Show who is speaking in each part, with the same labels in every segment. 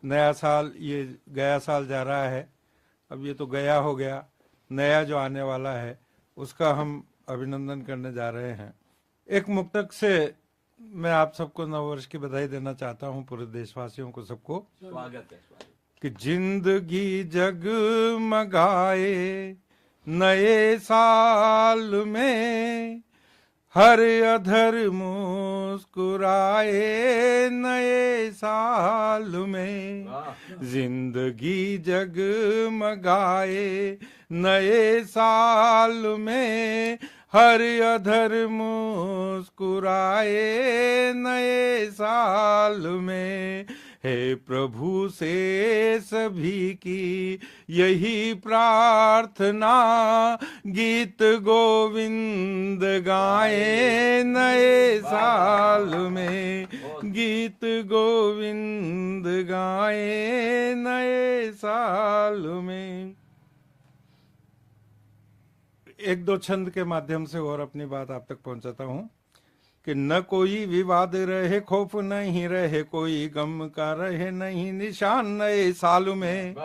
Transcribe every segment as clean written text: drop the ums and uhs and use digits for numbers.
Speaker 1: नया साल, ये गया साल जा रहा है, अब ये तो गया हो गया, नया जो आने वाला है उसका हम अभिनंदन करने जा रहे हैं। एक मुक्तक से मैं आप सबको नववर्ष की बधाई देना चाहता हूं, पूरे देशवासियों को, सबको।
Speaker 2: स्वागत है।
Speaker 1: कि जिंदगी जगमगाए नए साल में, हर अधर मुस्कुराए नए साल में, जिंदगी जगमगाए नए साल में, हर अधर मुस्कुराए नए साल में। हे प्रभु से सभी की यही प्रार्थना, गीत गोविंद गाए नए साल में, गीत गोविंद गाए नए साल में। एक दो छंद के माध्यम से और अपनी बात आप तक पहुंचाता हूं कि न कोई विवाद रहे, खौफ नहीं रहे, कोई गम का रहे नहीं निशान नए साल में।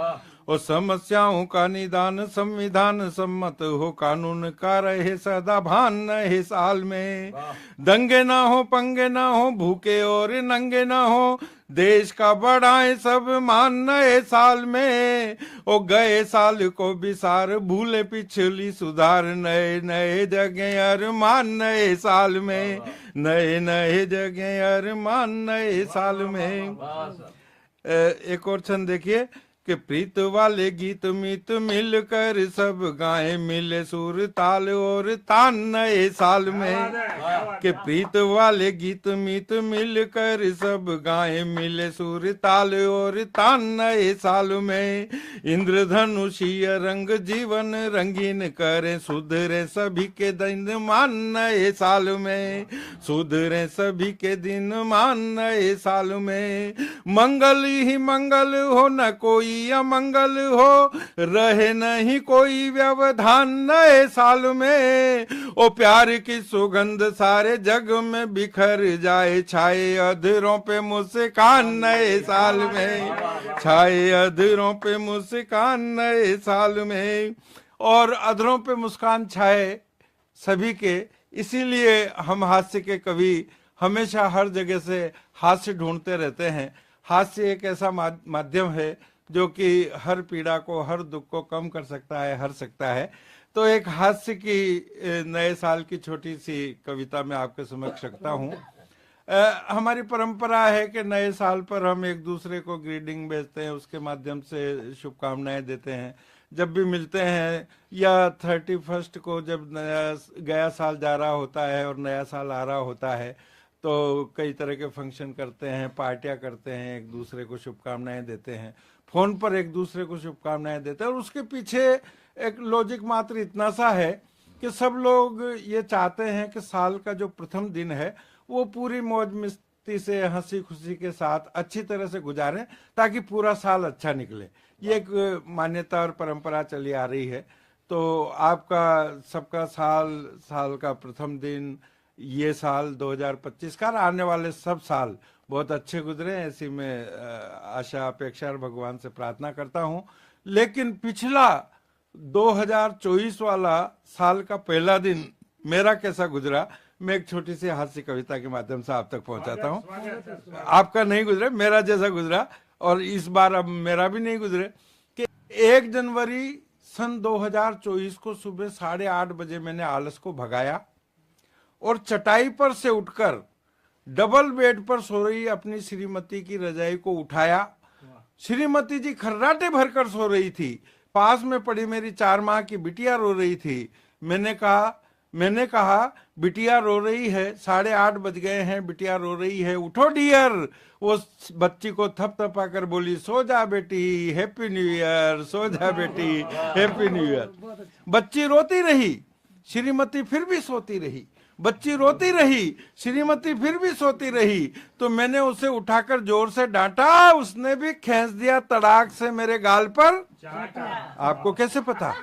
Speaker 1: और समस्याओं का निदान संविधान सम्मत हो, कानून का रहे सदा भान नए साल में। दंगे ना हो, पंगे ना हो, भूखे और नंगे ना हो, देश का बढ़ाए सब मान नए साल में। ओ गए साल को बिसार, भूले पिछली सुधार, नए नए जगह अरमान नए साल में, नए नए जगह अरमान नए साल में। एक और छंद देखिए कि प्रीत वाले गीत मीत मिलकर सब गाएं, मिले सुर ताल और तान नए साल में। कि प्रीत वाले गीत मीत मिलकर सब गाएं, मिले सुर ताल और तान नए साल में। इंद्रधनुषीय रंग जीवन रंगीन करें, सुधरे सभी के दिन मान नए साल में, सुधरे सभी के दिन मान नए साल में। मंगल ही मंगल हो, न कोई अमंगल हो, रहे नहीं कोई व्यवधान नए साल में। ओ प्यार की सुगंध सारे जग में बिखर जाए, छाए अधरों पे मुस्कान नए साल में, छाए अधरों पे मुस्कान नए साल में। और अधरों पे मुस्कान छाए सभी के, इसीलिए हम हास्य के कवि हमेशा हर जगह से हास्य ढूंढते रहते हैं। हास्य एक ऐसा माध्यम है जो कि हर पीड़ा को, हर दुख को कम कर सकता है, हर सकता है। तो एक हास्य की नए साल की छोटी सी कविता मैं आपके समक्ष रखता हूँ। हमारी परंपरा है कि नए साल पर हम एक दूसरे को ग्रीटिंग भेजते हैं, उसके माध्यम से शुभकामनाएं देते हैं जब भी मिलते हैं, या 31 को जब गया साल जा रहा होता है और नया साल आ रहा होता है तो कई तरह के फंक्शन करते हैं, पार्टियां करते हैं, एक दूसरे को शुभकामनाएं देते हैं, फोन पर एक दूसरे को शुभकामनाएं देते हैं। और उसके पीछे एक लॉजिक मात्र इतना सा है कि सब लोग ये चाहते हैं कि साल का जो प्रथम दिन है वो पूरी मौज मस्ती से, हंसी खुशी के साथ अच्छी तरह से गुजारें ताकि पूरा साल अच्छा निकले। ये एक मान्यता और परंपरा चली आ रही है। तो आपका सबका साल का प्रथम दिन, ये साल 2025 का, आने वाले सब साल बहुत अच्छे गुजरे, ऐसी मैं आशा अपेक्षा और भगवान से प्रार्थना करता हूं। लेकिन पिछला 2024 वाला साल का पहला दिन मेरा कैसा गुजरा, मैं एक छोटी सी हास्य कविता के माध्यम से आप तक पहुंचाता हूं। आपका नहीं गुजरे, मेरा जैसा गुजरा, और इस बार अब मेरा भी नहीं गुजरे। कि 1 जनवरी सन 2024 को सुबह 8:30 बजे मैंने आलस को भगाया और चटाई पर से उठकर डबल बेड पर सो रही अपनी श्रीमती की रजाई को उठाया। श्रीमती जी खर्राटे भरकर सो रही थी, पास में पड़ी मेरी 4 माह की बिटिया रो रही थी। मैंने कहा बिटिया रो रही है, 8:30 बज गए हैं, बिटिया रो रही है, उठो डियर। वो बच्ची को थपथपा कर बोली, सो जा बेटी, हैप्पी न्यू ईयर, सो जा बेटी, हैप्पी न्यू ईयर। बच्ची रोती रही, श्रीमती फिर भी सोती रही, बच्ची रोती रही, श्रीमती फिर भी सोती रही। तो मैंने उसे उठाकर जोर से डांटा, उसने भी खींच दिया तड़ाक से मेरे गाल पर आपको कैसे पता?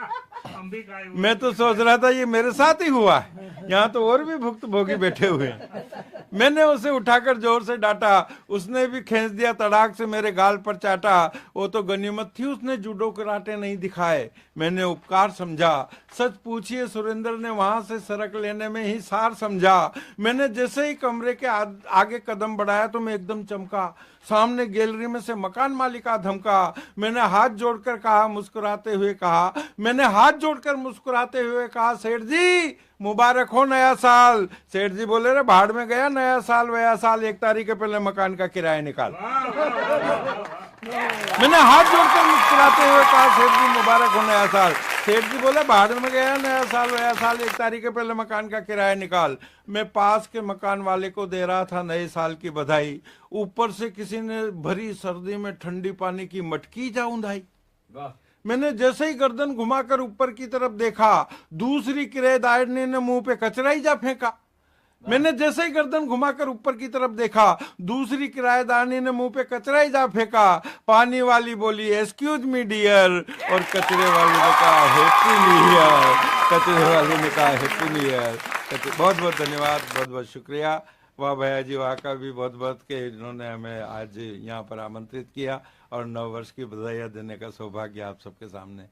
Speaker 2: हम भी खाए हुए।
Speaker 1: मैं तो सोच रहा था ये मेरे साथ ही हुआ है, यहाँ तो और भी भुक्तभोगी बैठे हुए हैं। मैंने उसे उठाकर जोर से डांटा, उसने भी खींच दिया, तड़ाक से मेरे गाल पर चाटा। वो तो गनीमत थी उसने जूडो कराटे नहीं दिखाए, मैंने उपकार समझा। सच पूछिए सुरेंद्र ने वहां से सरक लेने में ही सार समझा। मैंने जैसे ही कमरे के आगे कदम बढ़ाया तो मैं एकदम चमका। सामने गैलरी में से मकान मालिका धमका। मैंने हाथ जोड़कर कहा, मुस्कुराते हुए कहा, मैंने हाथ जोड़कर मुस्कुराते हुए कहा, सेठ जी मुबारक हो नया साल। सेठ जी बोले, रे भाड़ में गया नया साल वया साल, 1 तारीख के पहले मकान का किराया निकाल। मैंने हाथ जोड़कर मुस्कुराते हुए कहा, सेठ जी मुबारक हो नया साल। सेठ जी बोले, भाड़ में गया नया साल वया साल, 1 तारीख के पहले मकान का किराया निकाल। मैं पास के मकान वाले को दे रहा था नए साल की बधाई, ऊपर से किसी ने भरी सर्दी में ठंडी पानी की मटकी जा उंधाई। मैंने जैसे ही गर्दन घुमाकर ऊपर की तरफ देखा, दूसरी किराएदारनी ने मुंह पे कचरा ही जा फेंका। मैंने जैसे ही गर्दन घुमाकर ऊपर की तरफ देखा, दूसरी किराएदारनी ने मुंह पे कचरा ही जा फेंका। पानी वाली बोली, एक्सक्यूज मी डियर, और कचरे वाली ने कहा हैप्पी न्यू ईयर। कचरे वाली ने कहा हैप्पी न्यू ईयर। बहुत बहुत धन्यवाद, बहुत बहुत शुक्रिया। वाह भैया जी, वहाँ का भी बहुत बहुत के इन्होंने हमें आज यहाँ पर आमंत्रित किया और नव वर्ष की बधाइयाँ देने का सौभाग्य आप सबके सामने